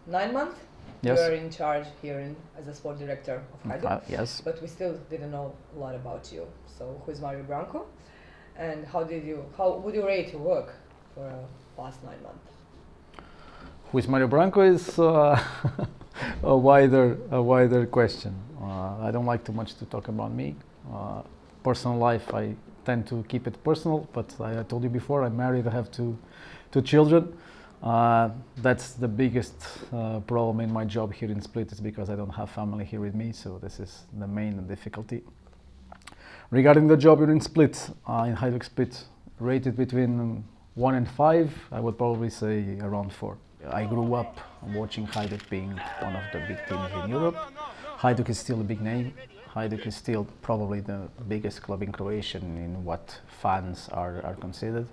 9 months. Yes. You're in charge here as a sport director of Hajduk. Yes. But we still didn't know a lot about you. So who is Mario Branco? And how would you rate your work for past 9 months? Who is Mario Branco is a wider question. I don't like too much to talk about me. Personal life, I tend to keep it personal, but I told you before, I'm married, I have two children. That's the biggest problem in my job here in Split, is because I don't have family here with me, so this is the main difficulty. Regarding the job here in Split, in Hajduk Split, rated between 1 and 5, I would probably say around 4. I grew up watching Hajduk being one of the big teams in Europe. Hajduk is still a big name. Hajduk is still probably the biggest club in Croatia in what fans are considered.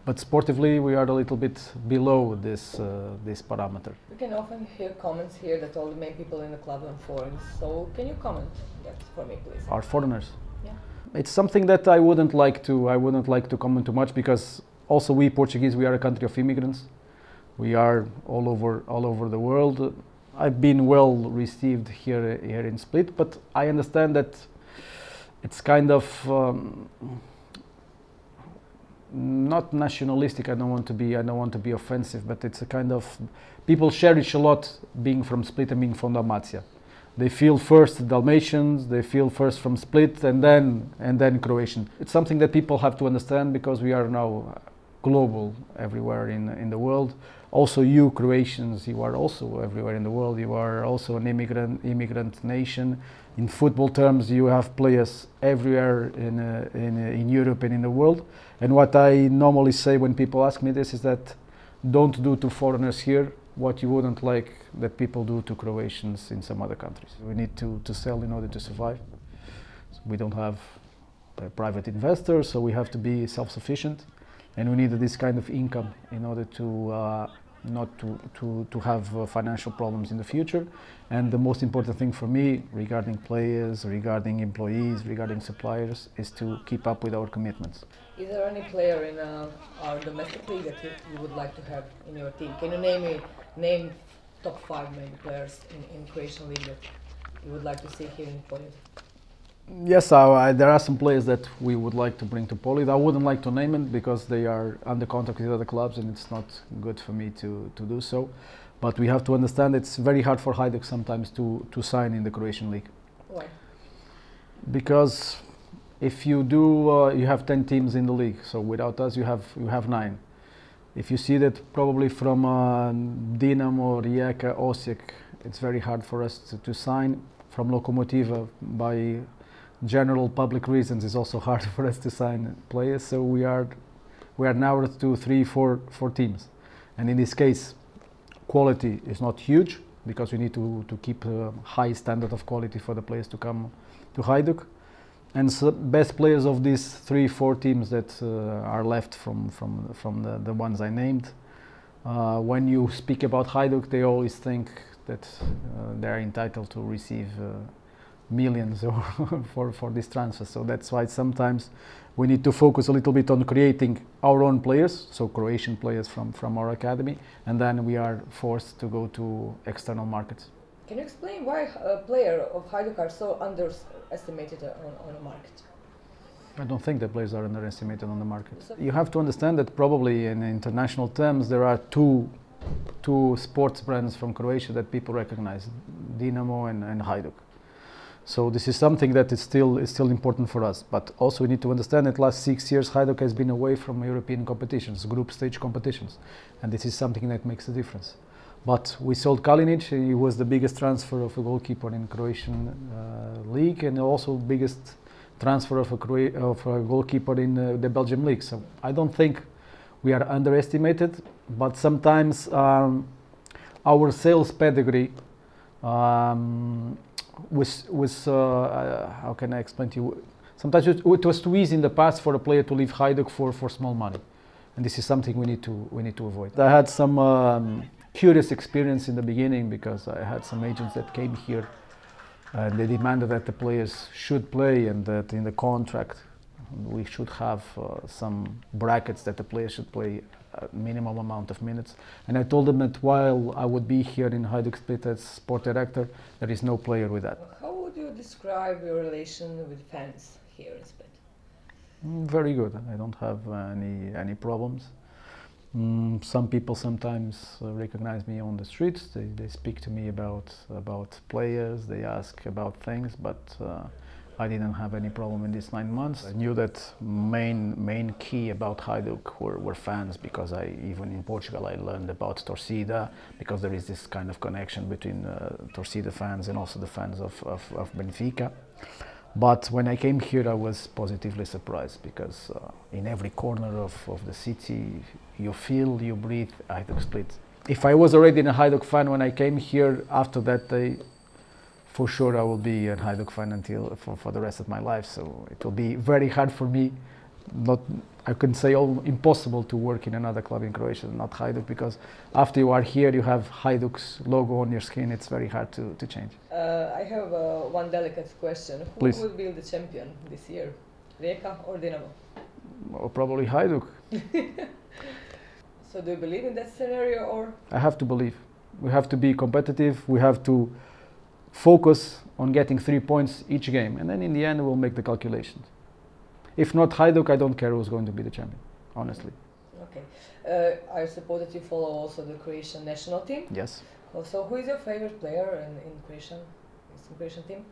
But sportively, we are a little bit below this parameter. We can often hear comments here that all the main people in the club are foreigners. So can you comment that for me, please? Are foreigners? Yeah. It's something that I wouldn't like to comment too much, because also we Portuguese, we are a country of immigrants. We are all over the world. I've been well received here in Split, but I understand that it's kind of not nationalistic. I don't want to be offensive, but it's a kind of, people cherish a lot being from Split and being from Dalmacia. They feel first Dalmatians, they feel first from Split, and then Croatian. It's something that people have to understand, because we are now global everywhere in the world. Also, you Croatians, you are also everywhere in the world. You are also an immigrant nation. In football terms, you have players everywhere in Europe and in the world. And what I normally say when people ask me this is that don't do to foreigners here what you wouldn't like that people do to Croatians in some other countries. We need to sell in order to survive. So we don't have private investors, so we have to be self-sufficient. And we need this kind of income in order to not to have financial problems in the future. And the most important thing for me, regarding players, regarding employees, regarding suppliers, is to keep up with our commitments. Is there any player in our domestic league that you would like to have in your team? Can you name top 5 maybe players in Croatian league that you would like to see here in Poland? Yes, there are some players that we would like to bring to Poland. I wouldn't like to name them because they are under contract with other clubs, and it's not good for me to do so. But we have to understand it's very hard for Hajduk sometimes to sign in the Croatian league. Why? Because if you do, you have 10 teams in the league. So without us, you have 9. If you see that probably from Dinamo, Rijeka, Osijek, it's very hard for us to sign. From Lokomotiva, by general public reasons, it's also hard for us to sign players. So we are narrowed to 3, 4 teams, and in this case, quality is not huge, because we need to keep a high standard of quality for the players to come to Hajduk. And so best players of these 3, 4 teams that are left from the ones I named, when you speak about Hajduk, they always think that they are entitled to receive millions for this transfer. So that's why sometimes we need to focus a little bit on creating our own players, so Croatian players from our academy, and then we are forced to go to external markets. Can you explain why a player of Hajduk are so underestimated on the market? I don't think the players are underestimated on the market. You have to understand that probably in international terms there are two sports brands from Croatia that people recognize, Dinamo and Hajduk. So this is something that is still important for us. But also we need to understand that last 6 years Hajduk has been away from European competitions, group stage competitions, and this is something that makes a difference. But we sold Kalinic. He was the biggest transfer of a goalkeeper in Croatian league, and also biggest transfer of a goalkeeper in the Belgian league. So I don't think we are underestimated, but sometimes our sales pedigree was how can I explain to you? Sometimes it was too easy in the past for a player to leave Hajduk for small money, and this is something we need to avoid. I had some curious experience in the beginning, because I had some agents that came here and they demanded that the players should play, and that in the contract we should have some brackets that the player should play a minimum amount of minutes. And I told them that while I would be here in Hajduk Split as sport director, there is no player with that. How would you describe your relation with fans here in Split? Very good. I don't have any problems. Some people sometimes recognize me on the streets. They speak to me about players. They ask about things, but I didn't have any problem in these 9 months. I knew that main key about Hajduk were fans, because even in Portugal I learned about Torcida, because there is this kind of connection between Torcida fans and also the fans of Benfica. But when I came here, I was positively surprised, because in every corner of the city, you feel, you breathe Hajduk Split. If I was already a Hajduk fan when I came here, after that day, for sure I will be a Hajduk fan for the rest of my life. So it will be very hard for me, I can say impossible to work in another club in Croatia, not Hajduk, because after you are here, you have Hajduk's logo on your skin. It's very hard to change. I have one delicate question. Who Please. will be the champion this year, Rijeka or Dinamo? Well, probably Hajduk. So do you believe in that scenario, or? I have to believe. We have to be competitive. We have to focus on getting 3 points each game, and then in the end we'll make the calculations. If not Hajduk, I don't care who's going to be the champion, honestly. Okay. I suppose that you follow also the Croatian national team. Yes. So who is your favorite player in Croatian team?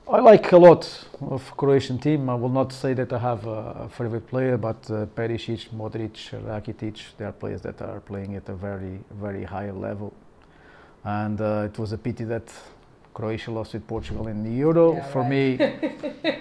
I like a lot of Croatian team. I will not say that I have a favorite player, but Perisic, Modric, Rakitic, they are players that are playing at a very high level. And it was a pity that Croatia lost with Portugal in the Euro. Yeah, for right. me,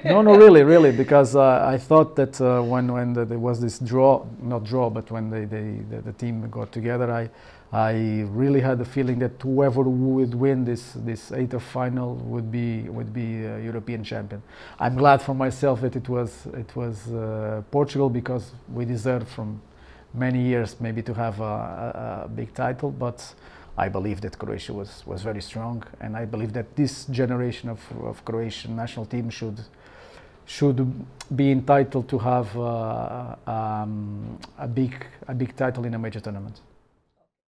no, really, because I thought that when there was this not draw, but when the team got together, I really had the feeling that whoever would win this 8th of final would be a European champion. I'm glad for myself that it was Portugal, because we deserved from many years maybe to have a big title, but I believe that Croatia was very strong, and I believe that this generation of Croatian national team should be entitled to have a big title in a major tournament.